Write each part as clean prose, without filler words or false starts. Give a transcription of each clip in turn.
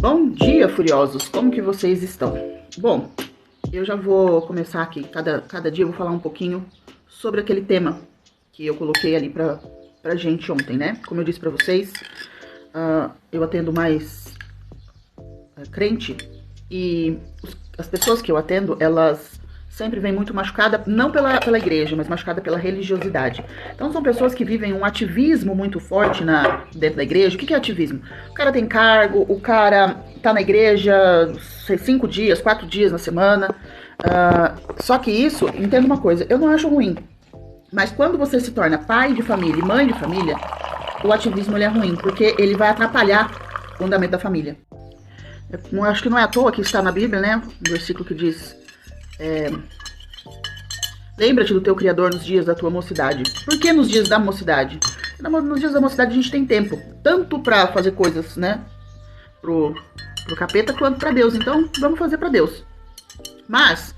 Bom dia, furiosos! Como que vocês estão? Bom, eu já vou começar aqui. Cada dia eu vou falar um pouquinho sobre aquele tema que eu coloquei ali pra gente ontem, né? Como eu disse pra vocês, eu atendo mais crente e as pessoas que eu atendo, elas sempre vêm muito machucada, não pela igreja, mas machucada pela religiosidade. Então são pessoas que vivem um ativismo muito forte dentro da igreja. O que é ativismo? O cara tem cargo, o cara tá na igreja 5 dias, 4 dias na semana. Só que isso, entenda uma coisa, eu não acho ruim. Mas quando você se torna pai de família e mãe de família, o ativismo ele é ruim, porque ele vai atrapalhar o andamento da família. Eu acho que não é à toa que está na Bíblia, né? Um versículo que diz... lembra-te do teu Criador nos dias da tua mocidade. Por que nos dias da mocidade? Nos dias da mocidade a gente tem tempo, tanto para fazer coisas, né, pro capeta, quanto para Deus. Então vamos fazer para Deus. Mas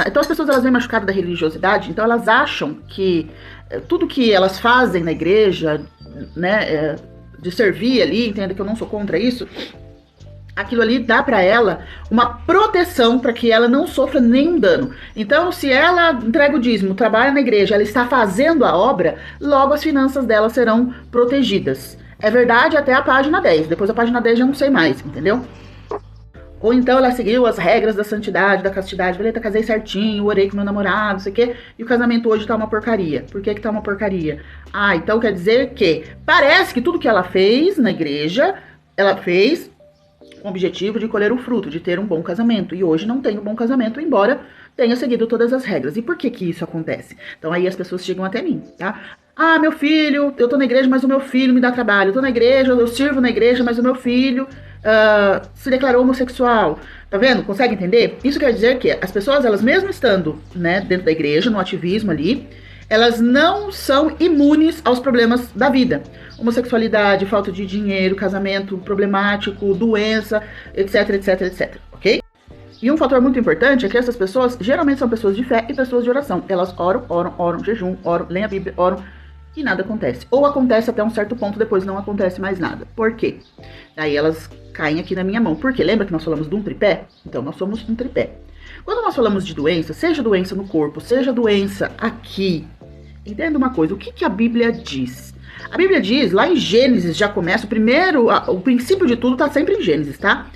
então as pessoas, elas vêm machucadas da religiosidade, então elas acham que tudo que elas fazem na igreja, né, de servir ali, entenda que eu não sou contra isso, aquilo ali dá para ela uma proteção para que ela não sofra nenhum dano. Então, se ela entrega o dízimo, trabalha na igreja, ela está fazendo a obra, logo as finanças dela serão protegidas. É verdade até a página 10. Depois da página 10 já não sei mais, entendeu? Ou então ela seguiu as regras da santidade, da castidade. Beleza, casei certinho, orei com meu namorado, não sei o quê. E o casamento hoje tá uma porcaria. Por que tá uma porcaria? Então quer dizer que parece que tudo que ela fez na igreja, ela fez com o objetivo de colher o fruto, de ter um bom casamento. E hoje não tem um bom casamento, embora tenha seguido todas as regras. E por que que isso acontece? Então aí as pessoas chegam até mim, tá? Meu filho, eu tô na igreja, mas o meu filho me dá trabalho. Eu tô na igreja, eu sirvo na igreja, mas o meu filho se declarou homossexual. Tá vendo? Consegue entender? Isso quer dizer que as pessoas, elas mesmo estando, né, dentro da igreja, no ativismo ali, elas não são imunes aos problemas da vida. Homossexualidade, falta de dinheiro, casamento problemático, doença, etc, etc, etc, ok? E um fator muito importante é que essas pessoas geralmente são pessoas de fé e pessoas de oração. Elas oram, jejum, leem a Bíblia, oram, e nada acontece. Ou acontece até um certo ponto, depois não acontece mais nada. Por quê? Daí elas caem aqui na minha mão. Por quê? Lembra que nós falamos de um tripé? Então nós somos um tripé. Quando nós falamos de doença, seja doença no corpo, seja doença aqui, entenda uma coisa, o que a Bíblia diz? A Bíblia diz, lá em Gênesis já começa, o princípio de tudo está sempre em Gênesis, tá?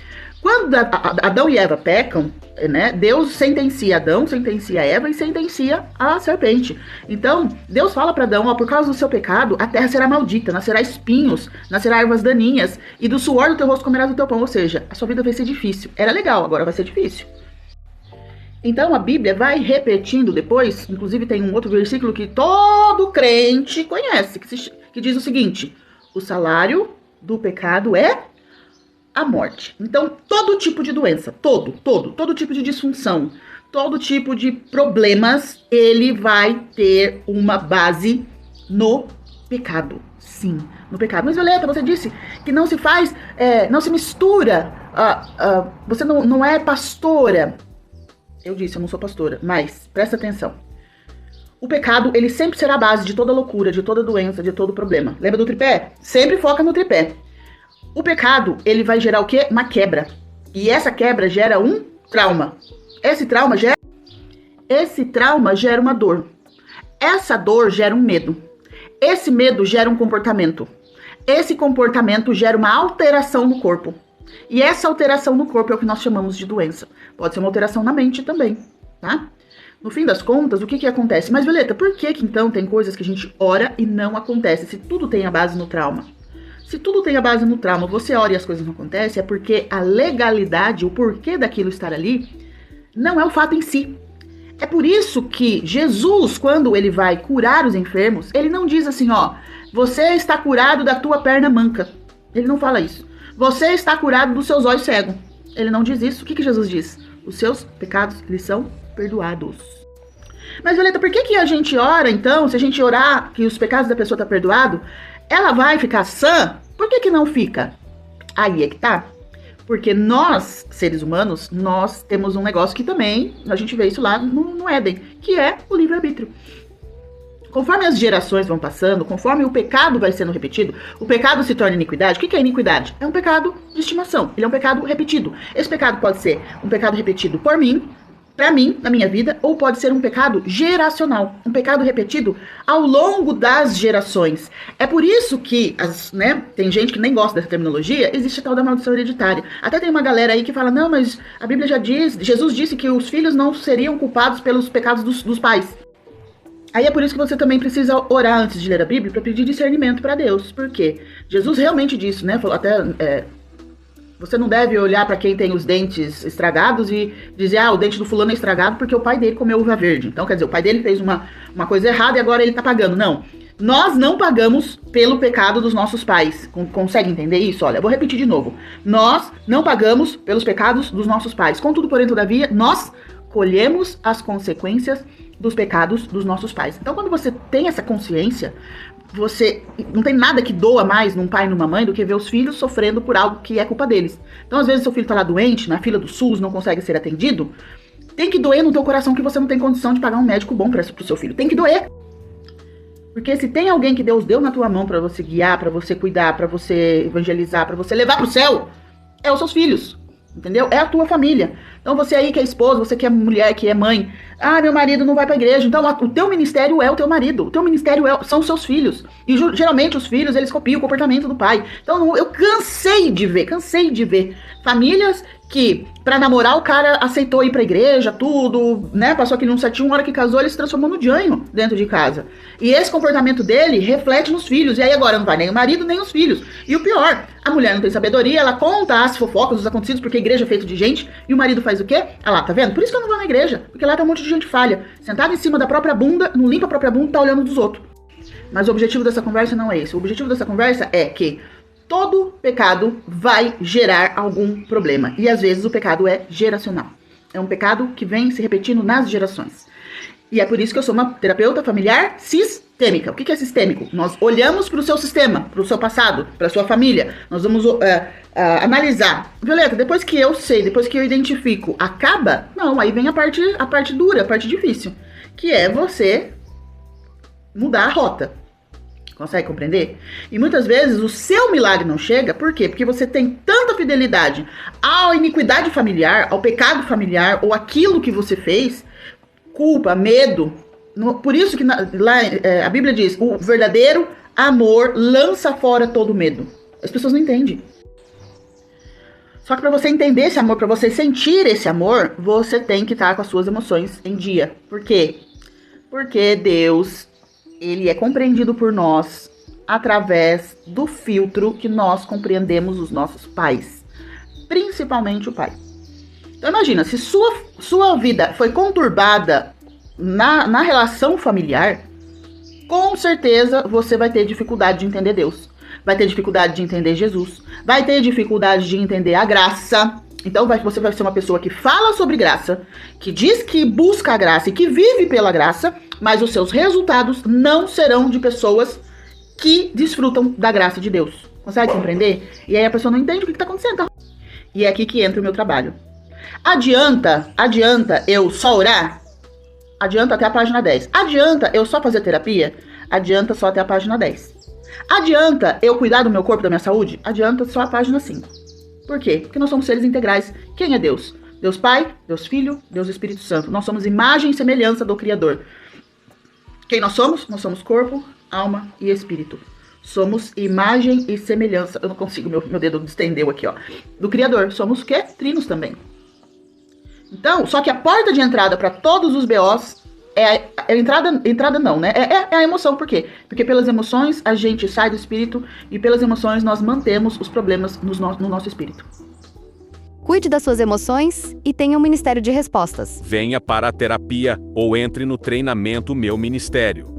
Quando Adão e Eva pecam, né, Deus sentencia Adão, sentencia Eva e sentencia a serpente. Então, Deus fala para Adão, por causa do seu pecado, a terra será maldita, nascerá espinhos, nascerá ervas daninhas, e do suor do teu rosto comerás o teu pão, ou seja, a sua vida vai ser difícil. Era legal, agora vai ser difícil. Então a Bíblia vai repetindo depois, inclusive tem um outro versículo que todo crente conhece, que diz o seguinte: o salário do pecado é a morte. Então todo tipo de doença, todo tipo de disfunção, todo tipo de problemas, ele vai ter uma base no pecado. Sim, no pecado. Mas Violeta, você disse que não se faz, não se mistura, você não é pastora. Eu disse, eu não sou pastora, mas presta atenção. O pecado, ele sempre será a base de toda loucura, de toda doença, de todo problema. Lembra do tripé? Sempre foca no tripé. O pecado, ele vai gerar o quê? Uma quebra. E essa quebra gera um trauma. Esse trauma gera uma dor. Essa dor gera um medo. Esse medo gera um comportamento. Esse comportamento gera uma alteração no corpo. E essa alteração no corpo é o que nós chamamos de doença. Pode ser uma alteração na mente também, tá? No fim das contas, o que acontece? Mas, Violeta, por que então tem coisas que a gente ora e não acontece? Se tudo tem a base no trauma. Se tudo tem a base no trauma, você ora e as coisas não acontecem, é porque a legalidade, o porquê daquilo estar ali, não é o fato em si. É por isso que Jesus, quando ele vai curar os enfermos, ele não diz assim, você está curado da tua perna manca. Ele não fala isso. Você está curado dos seus olhos cegos. Ele não diz isso. O que Jesus diz? Os seus pecados, eles são perdoados. Mas, Violeta, por que a gente ora, então? Se a gente orar que os pecados da pessoa estão perdoados, ela vai ficar sã? Por que não fica? Aí é que tá. Porque nós, seres humanos, nós temos um negócio que também, a gente vê isso lá no Éden, que é o livre-arbítrio. Conforme as gerações vão passando, conforme o pecado vai sendo repetido, o pecado se torna iniquidade. O que é iniquidade? É um pecado de estimação. Ele é um pecado repetido. Esse pecado pode ser um pecado repetido por mim, pra mim, na minha vida, ou pode ser um pecado geracional, um pecado repetido ao longo das gerações. É por isso que, tem gente que nem gosta dessa terminologia, existe a tal da maldição hereditária. Até tem uma galera aí que fala, não, mas a Bíblia já diz, Jesus disse que os filhos não seriam culpados pelos pecados dos pais. Aí é por isso que você também precisa orar antes de ler a Bíblia para pedir discernimento para Deus. Por quê? Jesus realmente disse, né? Falou até... Você não deve olhar para quem tem os dentes estragados e dizer, o dente do fulano é estragado porque o pai dele comeu uva verde. Então, quer dizer, o pai dele fez uma coisa errada e agora ele tá pagando. Não. Nós não pagamos pelo pecado dos nossos pais. Consegue entender isso? Olha, eu vou repetir de novo. Nós não pagamos pelos pecados dos nossos pais. Contudo, porém, todavia, nós colhemos as consequências dos pecados dos nossos pais. Então, quando você tem essa consciência, você não tem nada que doa mais num pai e numa mãe do que ver os filhos sofrendo por algo que é culpa deles. Então, às vezes, seu filho tá lá doente, na fila do SUS, não consegue ser atendido, tem que doer no teu coração que você não tem condição de pagar um médico bom pro seu filho. Tem que doer. Porque se tem alguém que Deus deu na tua mão pra você guiar, pra você cuidar, pra você evangelizar, pra você levar pro céu, é os seus filhos. Entendeu? É a tua família. Então você aí que é esposa, você que é mulher, que é mãe. Meu marido não vai pra igreja. Então o teu ministério é o teu marido. O teu ministério são os seus filhos. E geralmente os filhos, eles copiam o comportamento do pai. Então eu cansei de ver famílias que, pra namorar, o cara aceitou ir pra igreja, tudo, né? Passou aqui num certinho, uma hora que casou, ele se transformou no janho dentro de casa. E esse comportamento dele reflete nos filhos. E aí agora não vai nem o marido, nem os filhos. E o pior, a mulher não tem sabedoria, ela conta as fofocas, os acontecidos, porque a igreja é feita de gente, e o marido faz o quê? Lá, tá vendo? Por isso que eu não vou na igreja, porque lá tá um monte de gente falha. Sentada em cima da própria bunda, não limpa a própria bunda, tá olhando dos outros. Mas o objetivo dessa conversa não é esse. O objetivo dessa conversa é que todo pecado vai gerar algum problema. E às vezes o pecado é geracional. É um pecado que vem se repetindo nas gerações. E é por isso que eu sou uma terapeuta familiar sistêmica. O que é sistêmico? Nós olhamos para o seu sistema, para o seu passado, para a sua família. Nós vamos analisar. Violeta, depois que eu sei, depois que eu identifico, acaba? Não, aí vem a parte dura, a parte difícil. Que é você mudar a rota. Consegue compreender? E muitas vezes o seu milagre não chega, por quê? Porque você tem tanta fidelidade à iniquidade familiar, ao pecado familiar, ou aquilo que você fez, culpa, medo. Por isso que a Bíblia diz, o verdadeiro amor lança fora todo medo. As pessoas não entendem. Só que para você entender esse amor, para você sentir esse amor, você tem que estar com as suas emoções em dia. Por quê? Porque Deus... ele é compreendido por nós através do filtro que nós compreendemos os nossos pais. Principalmente o pai. Então imagina, se sua vida foi conturbada na relação familiar, com certeza você vai ter dificuldade de entender Deus. Vai ter dificuldade de entender Jesus. Vai ter dificuldade de entender a graça. Então você vai ser uma pessoa que fala sobre graça, que diz que busca a graça e que vive pela graça, mas os seus resultados não serão de pessoas que desfrutam da graça de Deus. Consegue compreender? E aí a pessoa não entende o que está acontecendo. E é aqui que entra o meu trabalho. Adianta eu só orar? Adianta até a página 10. Adianta eu só fazer terapia? Adianta só até a página 10. Adianta eu cuidar do meu corpo, da minha saúde? Adianta só a página 5. Por quê? Porque nós somos seres integrais. Quem é Deus? Deus Pai, Deus Filho, Deus Espírito Santo. Nós somos imagem e semelhança do Criador. Quem nós somos? Nós somos corpo, alma e espírito. Somos imagem e semelhança. Eu não consigo, meu dedo distendeu aqui, ó. Do Criador. Somos o quê? Trinos também. Então, só que a porta de entrada para todos os BOs entrada não, né? É a emoção. Por quê? Porque pelas emoções a gente sai do espírito e pelas emoções nós mantemos os problemas no nosso espírito. Cuide das suas emoções e tenha um ministério de respostas. Venha para a terapia ou entre no treinamento Meu Ministério.